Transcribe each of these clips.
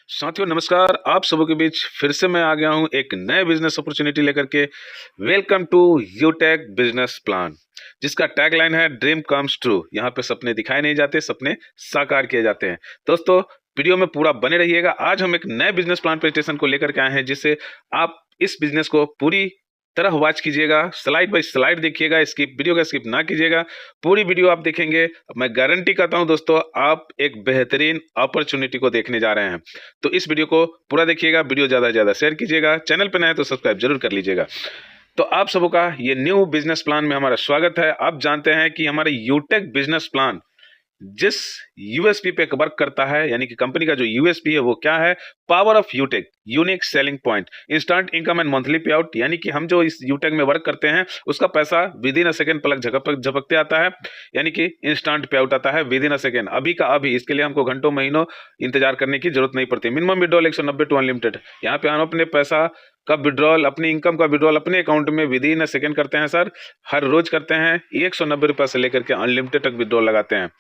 साथियों नमस्कार। आप सबों के बीच फिर से मैं आ गया हूं एक नए बिजनेस अपॉर्चुनिटी लेकर के। Welcome to Utech business plan, जिसका टैगलाइन है ड्रीम कम्स ट्रू। यहाँ पे सपने दिखाए नहीं जाते, सपने साकार किए जाते हैं। दोस्तों वीडियो में पूरा बने रहिएगा। आज हम एक नए बिजनेस प्लान प्रेजेंटेशन को लेकर के आए हैं, जिससे आप इस बिजनेस को पूरी तरह वॉच कीजिएगा, स्लाइड बाय स्लाइड देखिएगा, स्किप वीडियो का स्किप ना कीजिएगा। पूरी वीडियो आप देखेंगे, मैं गारंटी करता हूं दोस्तों आप एक बेहतरीन अपॉर्चुनिटी को देखने जा रहे हैं। तो इस वीडियो को पूरा देखिएगा, वीडियो ज्यादा से ज्यादा शेयर कीजिएगा, चैनल पर नए हैं तो सब्सक्राइब जरूर कर लीजिएगा। तो आप सबों का ये न्यू बिजनेस प्लान में हमारा स्वागत है। आप जानते हैं कि हमारे यूटेक बिजनेस प्लान जिस यूएसपी पे वर्क करता है, यानी कि कंपनी का जो यूएसपी है वो क्या है? Power of यूटेक, unique selling point, instant income and monthly पे आउट। यानी कि हम जो इस यूटेक में वर्क करते हैं उसका पैसा विद इन अ सेकंड पलक झपकते आता है, यानी कि इंस्टेंट पे आउट आता है विद इन अ सेकंड, अभी का अभी। इसके लिए हमको घंटों महीनों इंतजार करने की जरूरत नहीं पड़ती। Minimum withdrawal 190 to unlimited. यहाँ पे हम अपने पैसा का विड्रॉल, अपनी इनकम का विड्रॉल अपने अकाउंट में विद इन अ सेकंड करते हैं सर, हर रोज करते हैं। 190 रुपए से लेकर के अनलिमिटेड तक विड्रॉल लगाते हैं।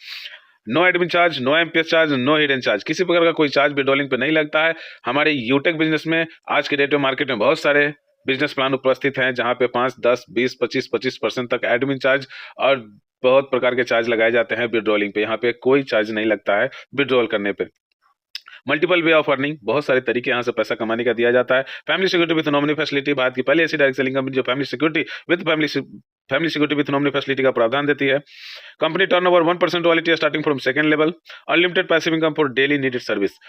No admin charge, no MPS charge, no hidden charge, किसी प्रकार का कोई चार्ज विड्रॉलिंग पे नहीं लगता है। हमारे यूटेक बिजनेस में आज के डेट में मार्केट में बहुत सारे बिजनेस प्लान उपस्थित हैं, जहां पे 5, 10, 20, 25% तक एडमिन चार्ज और बहुत प्रकार के चार्ज लगाए जाते हैं विड्रॉलिंग पे। यहाँ पे कोई चार्ज नहीं लगता है विड्रॉल करने पे। मल्टीपल वे ऑफ अर्निंग, बहुत सारे तरीके यहाँ से पैसा कमाने का दिया जाता है। Family security with nominee facility, Bharat की पहली ऐसी डायरेक्ट सेलिंग कंपनी जो family security with nominee facility का प्रावधान देती है। Company turnover 1% royalty starting from second level, unlimited passive income for daily needed service.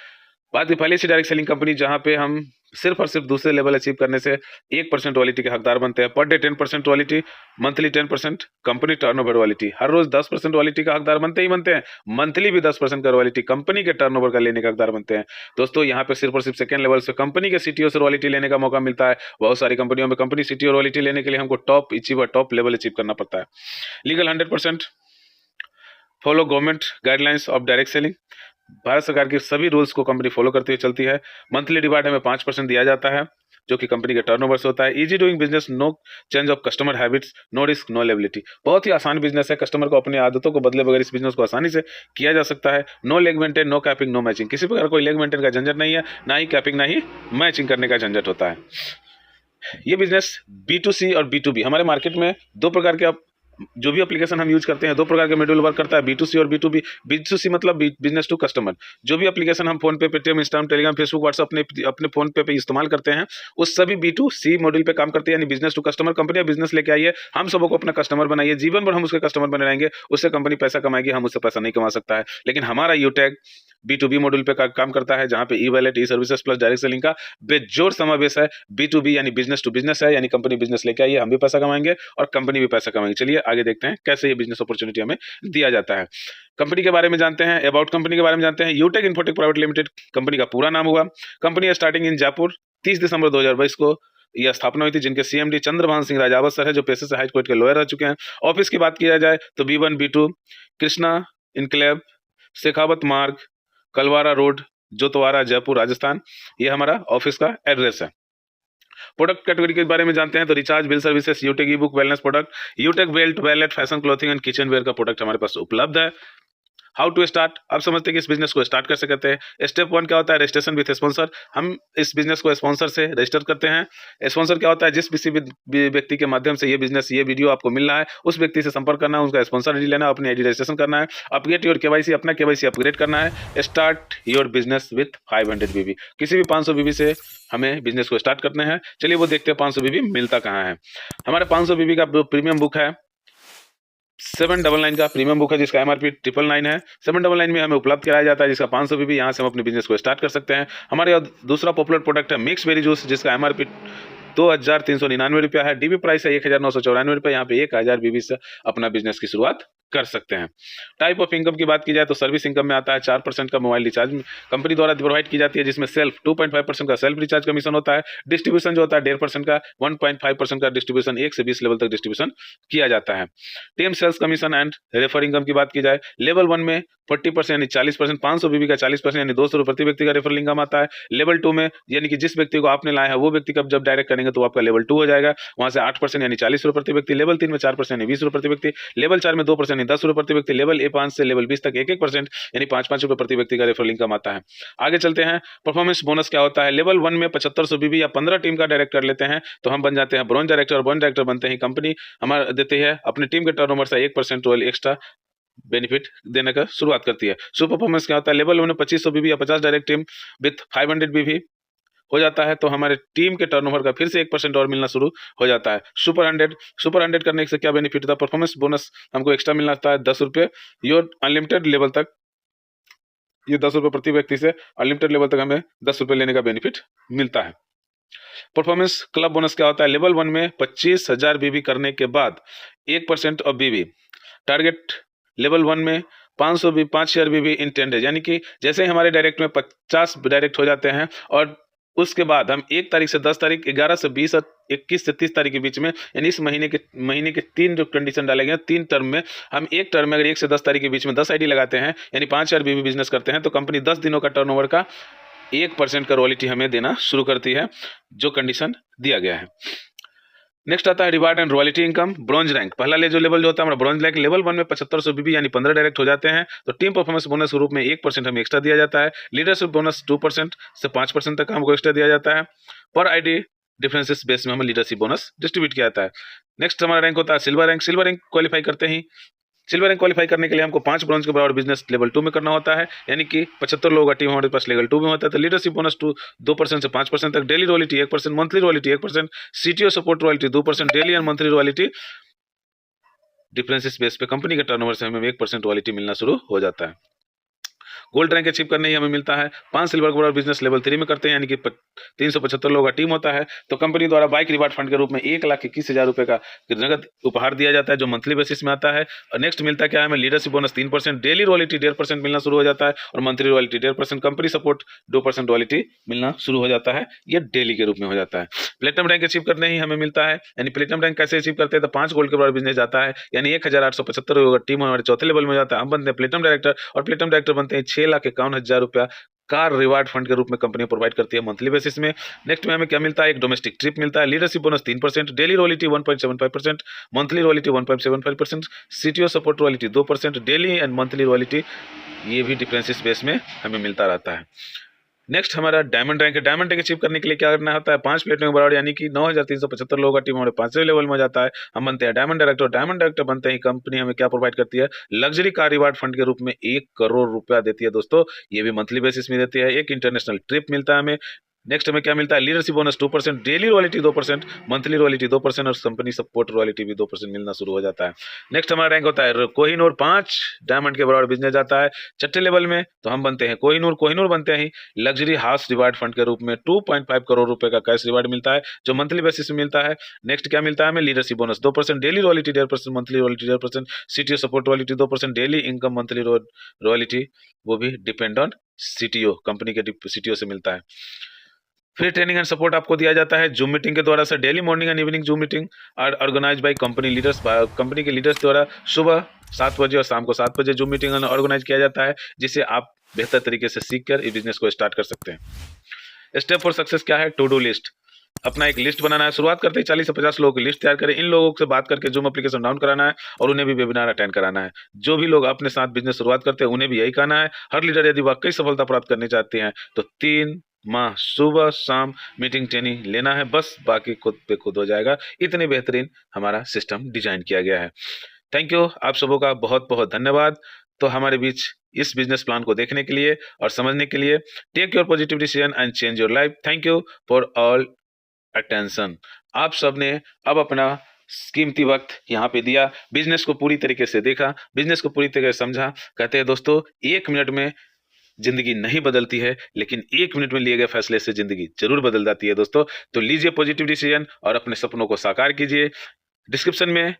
बात की पहली सी डायरेक्ट सेलिंग कंपनी जहां पे हम सिर्फ और सिर्फ दूसरे लेवल अचीव करने से 1% रॉयल्टी के हकदार बनते हैं। Per day 10% royalty, monthly 10% company turnover royalty. हर रोज 10% रॉयल्टी का हकदार बनते ही बनते हैं। मंथली भी 10% का रॉयल्टी कंपनी के टर्नओवर का लेने का हकदार बनते हैं। दोस्तों यहाँ पे सिर्फ और सिर्फ सेकंड लेवल से कंपनी के सीटीओ से रॉयल्टी लेने का मौका मिलता है। बहुत सारी कंपनियों में कंपनी सीटीओ रॉयल्टी लेने के लिए हमको टॉप लेवल अचीव करना पड़ता है। Legal 100%, follow government guidelines of direct selling, Bharat सरकार के सभी रूल्स को कंपनी फॉलो करते हुए चलती है। मंथली डिवाइड हमें 5% दिया जाता है, जो कि कंपनी के टर्नओवर से होता है। Easy doing business, no change of customer habits, no risk, no liability. बहुत ही आसान बिजनेस है, कस्टमर को अपनी आदतों को बदले बगैर इस बिजनेस को आसानी से किया जा सकता है। No leg maintain, no capping, no matching, किसी प्रकार कोई लेग मेंटेन का झंझट नहीं है, ना ही कैपिंग ना ही मैचिंग करने का झंझट होता है। ये बिजनेस B2C और B2B, हमारे मार्केट में दो प्रकार के जो भी एप्लीकेशन हम यूज करते हैं, दो प्रकार के मॉड्यूल वर्क करता है, B2C और B2B। B2C मतलब बिजनेस टू कस्टमर। जो भी एप्लीकेशन हम फोन पे, Paytm, Instagram, Telegram, Facebook, WhatsApp अपने फोन पे इस्तेमाल करते हैं, उस सभी B2C मॉड्यूल पे काम करते हैं, यानी business to customer. Company business लेके आई है, हम सबको अपना कस्टमर बनाइए, जीवन भर हम उसके कस्टमर बने रहेंगे, उससे कंपनी पैसा कमाएगी, हम उससे पैसा नहीं कमा सकता है। लेकिन हमारा यूटेक B2B मॉड्यूल पे काम करता है, जहां पे ई वैलेट, ई सर्विसेज प्लस डायरेक्ट सेलिंग का बेजोड़ समावेश है। B2B यानी बिजनेस टू बिजनेस है, यानी कंपनी बिजनेस लेके आई है, हम भी पैसा कमाएंगे और कंपनी भी पैसा कमाएंगे। चलिए आगे देखते हैं कैसे ये बिजनेस अपॉर्चुनिटी हमें दिया जाता है। कंपनी के बारे में जानते हैं, अबाउट कंपनी के बारे में जानते हैं। यूटेक इन्फोटेक प्राइवेट लिमिटेड कंपनी का पूरा नाम हुआ। कंपनी स्टार्टिंग इन जयपुर, 30 दिसंबर 2022 को यह स्थापना हुई थी, जिनके सीएमडी चंद्रभान सिंह राजावत सर है, जो पेशे से हाई कोर्ट के लॉयर रह चुके हैं। ऑफिस की बात किया जाए तो B1, B2, Krishna enclave, Shekhawat मार्ग, कलवारा रोड, जोतवारा, जयपुर, राजस्थान, ये हमारा ऑफिस का एड्रेस है। प्रोडक्ट कैटेगरी के बारे में जानते हैं तो recharge, bill services, Utech ebook, wellness product, Utech belt, wallet, fashion clothing and kitchenware का प्रोडक्ट हमारे पास उपलब्ध है। हाउ टू स्टार्ट, आप समझते हैं कि इस बिजनेस को स्टार्ट कैसे करते हैं। स्टेप 1 क्या होता है? Registration with sponsor. हम इस बिजनेस को स्पॉन्सर से रजिस्टर करते हैं। स्पॉन्सर क्या होता है? जिस किसी भी व्यक्ति के माध्यम से ये बिजनेस, ये वीडियो आपको मिल रहा है, उस व्यक्ति से संपर्क करना है, उसका स्पॉन्सर आईडी लेना, अपनी आईडी रजिस्ट्रेशन करना है, अपडेट योर केवाईसी, अपना केवाईसी अपग्रेड करना है। Start your business with 500 BB, किसी भी 500 BB से हमें बिजनेस को स्टार्ट करने हैं। चलिए वो देखते हैं 500 BB मिलता कहाँ है। हमारे 500 BB का प्रीमियम बुक है 799 का प्रीमियम बुक है, जिसका MRP 999 है। 799 में हमें उपलब्ध कराया जाता है, जिसका 500 BB। यहाँ से हम अपने बिजनेस को स्टार्ट कर सकते हैं। हमारे दूसरा पॉपुलर प्रोडक्ट है मिक्स बेरी जूस, जिसका MRP 2399 रुपया है। DB प्राइस है 1994 रुपये। यहाँ पे 1000 BB से अपना बिजनेस की शुरुआत कर सकते हैं। टाइप ऑफ इनकम की बात की जाए तो सर्विस इनकम में आता है 4% का मोबाइल रिचार्ज कंपनी द्वारा प्रोवाइड की जाती है, जिसमें सेल्फ 2.5% का सेल्फ रिचार्ज कमीशन होता है। डिस्ट्रीब्यूशन जो होता है 1.5% का, 1.5% का डिस्ट्रीब्यूशन 1 से 20 लेवल तक डिस्ट्रीब्यूशन किया जाता है। Team sales commission and refer income की बात की जाए, लेवल 1 में 40% यानी 40%, 500 BB का 40% यानी 200 रुपये प्रति व्यक्ति का रेफरल इनकम आता है। लेवल 2 में यानी कि जिस व्यक्ति को आपने लाया है वो व्यक्ति का जब डायरेक्ट करेंगे तो आपका लेवल 2 हो जाएगा, वहां से 8% यानी 40 रुपये प्रति व्यक्ति। लेवल 3 में 4% यानी 20 रुपये प्रति व्यक्ति। लेवल 4 में 2% यानी 10 रुपये प्रति व्यक्ति। लेवल A5 से लेवल 20 तक 1-1% यानी 5-5 रुपये प्रति व्यक्ति का रेफरल इनकम आता है। आगे चलते हैं, परफॉर्मेंस बोनस क्या होता है। लेवल 1 में 7500 बीबी या 15 टीम का डायरेक्ट कर लेते हैं तो हम बन जाते हैं ब्रॉन्ज डायरेक्टर, और ब्रॉन्ज डायरेक्टर बनते ही कंपनी हमारा देती है अपनी टीम के टर्नओवर से 1% रॉयल एक्स्ट्रा बेनिफिट देने का शुरुआत करती है। सुपर परफॉर्मेंस क्या होता है। लेवल 1 में 2500 बीबी या 50 डायरेक्ट टीम विथ 500 बीबी हो जाता है तो हमारे टीम के टर्नओवर का फिर से 1% और मिलना शुरू हो जाता है। सुपर 100 करने से क्या बेनिफिट होता है। परफॉर्मेंस बोनस हमको एक्स्ट्रा मिलना होता है 10 रुपये। योर अनलिमिटेड लेवल तक ये 10 रुपये प्रति व्यक्ति से अनलिमिटेड लेवल तक हमें 10 रुपये लेने का बेनिफिट मिलता है। परफॉर्मेंस क्लब बोनस क्या होता है। लेवल 1 में 25,000 बीबी करने के बाद 1% ऑफ बीबी टारगेट। लेवल 1 में 5,000 बीबी इन 10 डेज, यानी कि जैसे ही हमारे डायरेक्ट में 50 डायरेक्ट हो जाते हैं और उसके बाद हम 1 तारीख से 10 तारीख, 11 से 20 और 21 से 30 तारीख के बीच में, यानी इस महीने के 3 जो कंडीशन डाले गए 3 टर्म में, हम एक टर्म में अगर 1 से 10 तारीख के बीच में 10 आईडी लगाते हैं यानी 5,000 बीबी बिजनेस करते हैं तो कंपनी 10 दिनों का टर्नओवर का 1% का रॉयल्टी हमें देना शुरू करती है, जो कंडीशन दिया गया है। नेक्स्ट आता है reward and royalty income. Bronze rank, पहला जो लेवल जो होता है हमारा ब्रॉन्ज रैंक। लेवल 1 में 7500 बीबी यानी 15 डायरेक्ट हो जाते हैं तो टीम परफॉर्मेंस बोनस के रूप में 1% हमें एक्स्ट्रा दिया जाता है। लीडरशिप बोनस 2% से 5% तक हमको एक्स्ट्रा दिया जाता है। पर आईडी डिफरेंसेस बेस में हमें लीडरशिप बोनस डिस्ट्रीब्यूट किया जाता है। नेक्स्ट हमारा रैंक होता है silver rank. Silver rank qualify करते ही, सिल्वर रैंक क्वालिफाई करने के लिए हमको 5 ब्रॉन्ज के बराबर बिजनेस लेवल 2 में करना होता है, यानी कि 75 लोगों का टीम हमारे पास लेवल 2 में होता है। तो लीडरशिप बोनस 2% से 5% तक, daily royalty 1%, monthly royalty 1%, CTO support royalty 2%, daily and monthly royalty differences base पे कंपनी के टर्नओवर से हमें 1% रॉयल्टी मिलना शुरू हो जाता है। गोल्ड रैंक अचीव करने ही हमें मिलता है 5 सिल्वर के बराबर बिजनेस लेवल 3 में करते हैं, यानी कि 375 लोगों का टीम होता है तो कंपनी द्वारा बाइक रिवार्ड फंड के रूप में 1,21,000 रुपए का नगद उपहार दिया जाता है जो मंथली बेसिस में आता है। और नेक्स्ट मिलता है क्या है हमें लीडरशिप बोनस 3%, डेली रॉयल्टी 1.5% मिलना शुरू हो जाता है और monthly royalty 1.5%, company support 2% royalty मिलना शुरू हो जाता है, ये डेली के रूप में हो जाता है। प्लेटिनम रैंक अचीव करने ही हमें मिलता है, यानी प्लेटिनम रैंक कैसे अचीव करते हैं तो 5 गोल्ड के बराबर बिजनेस जाता है, यानी 1,875 लोगों का टीम हमारे चौथे लेवल में जाता है। हम बनते हैं प्लेटिनम डायरेक्टर और प्लेटिनम डायरेक्टर बनते हैं 6,51,000 रुपया कार रिवार्ड फंड के रूप में कंपनी प्रोवाइड करती है मंथली बेसिस में। नेक्स्ट में हमें क्या मिलता है, एक डोमेस्टिक ट्रिप मिलता है, leadership bonus 3%, daily royalty 1.75%, monthly royalty 1.75%, CTO support royalty 2%, daily and monthly royalty ये भी डिफरेंसेस बेस में हमें मिलता रहता है। नेक्स्ट हमारा डायमंड रैंक है। डायमंड रैंक अचीव करने के लिए क्या करना होता है, 5 प्लेटिनम बराबर यानी कि 9,375 लोगों का टीम हमारे 5वें लेवल में जाता है। हम बनते हैं डायमंड डायरेक्टर। डायमंड डायरेक्टर बनते ही कंपनी हमें क्या प्रोवाइड करती है, लग्जरी कार रिवार्ड फंड के रूप में 1 करोड़ रुपया देती है दोस्तों, ये भी मंथली बेसिस में देती है। एक इंटरनेशनल ट्रिप मिलता है हमें। नेक्स्ट हमें क्या मिलता है, leadership bonus 2%, daily royalty 2%, monthly royalty 2% और कंपनी सपोर्ट रॉयल्टी भी 2% मिलना शुरू हो जाता है। नेक्स्ट हमारा रैंक होता है कोहिनूर, 5 डायमंड के बराबर बिजनेस जाता है छठे लेवल में तो हम बनते हैं कोहिनूर। कोहिनूर बनते ही लग्जरी हाउस रिवार्ड फंड के रूप में 2.5 करोड़ रुपए का कैश रिवार्ड मिलता है जो मंथली बेसिस में मिलता है। नेक्स्ट क्या मिलता है हमें, leadership bonus 2%, daily royalty 1.5%, monthly royalty 1.5%, CTO support royalty 2%, daily income monthly royalty वो भी डिपेंड ऑन सीटीओ, कंपनी के सीटीओ से मिलता है। फ्री ट्रेनिंग एंड सपोर्ट आपको दिया जाता है जूम मीटिंग के द्वारा से, daily morning and evening Zoom meeting organise by company leaders, company के लीडर्स द्वारा सुबह 7 बजे और शाम को 7 बजे जूम मीटिंग ऑर्गेनाइज किया जाता है जिसे आप बेहतर तरीके से सीखकर इस बिजनेस को स्टार्ट कर सकते हैं। स्टेप फॉर सक्सेस क्या है, टू डू लिस्ट, अपना एक लिस्ट बनाना है। शुरुआत करते ही 40 से 50 लोगों की लिस्ट तैयार करें। इन लोगों से बात करके जूम एप्लीकेशन डाउन कराना है और उन्हें भी वेबिनार अटेंड कराना है। जो भी लोग अपने साथ बिजनेस शुरुआत करते हैं उन्हें भी यही कहना है। हर लीडर यदि वाकई सफलता प्राप्त करनी चाहते हैं तो 3 माह सुबह शाम मीटिंग ट्रेनिंग लेना है, बस बाकी खुद पे खुद हो जाएगा। इतनी बेहतरीन हमारा सिस्टम डिजाइन किया गया है। थैंक यू, आप सबों का बहुत बहुत धन्यवाद। तो हमारे बीच इस बिजनेस प्लान को देखने के लिए और समझने के लिए, take your positive decision and change your life. Thank you for all attention. आप सबने अब अपना कीमती वक्त यहाँ पे दिया, बिजनेस को पूरी तरीके से देखा, बिजनेस को पूरी तरीके से समझा। कहते हैं दोस्तों 1 मिनट में जिंदगी नहीं बदलती है लेकिन 1 मिनट में लिए गए फैसले से जिंदगी जरूर बदल जाती है दोस्तों। तो लीजिए पॉजिटिव डिसीजन और अपने सपनों को साकार कीजिए। डिस्क्रिप्शन में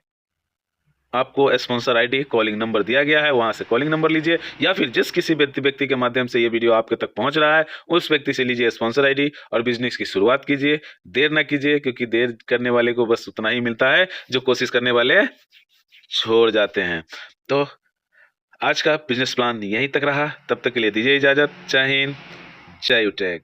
आपको स्पॉन्सर आईडी कॉलिंग नंबर दिया गया है, वहां से कॉलिंग नंबर लीजिए या फिर जिस किसी व्यक्ति के माध्यम से ये वीडियो आपके तक पहुंच रहा है उस व्यक्ति से लीजिए स्पॉन्सर आईडी और बिजनेस की शुरुआत कीजिए। देर ना कीजिए क्योंकि देर करने वाले को बस उतना ही मिलता है जो कोशिश करने वाले छोड़ जाते हैं। तो आज का बिजनेस प्लान यहीं तक रहा, तब तक के लिए दीजिए इजाजत। जय हिंद, जय यूटेक।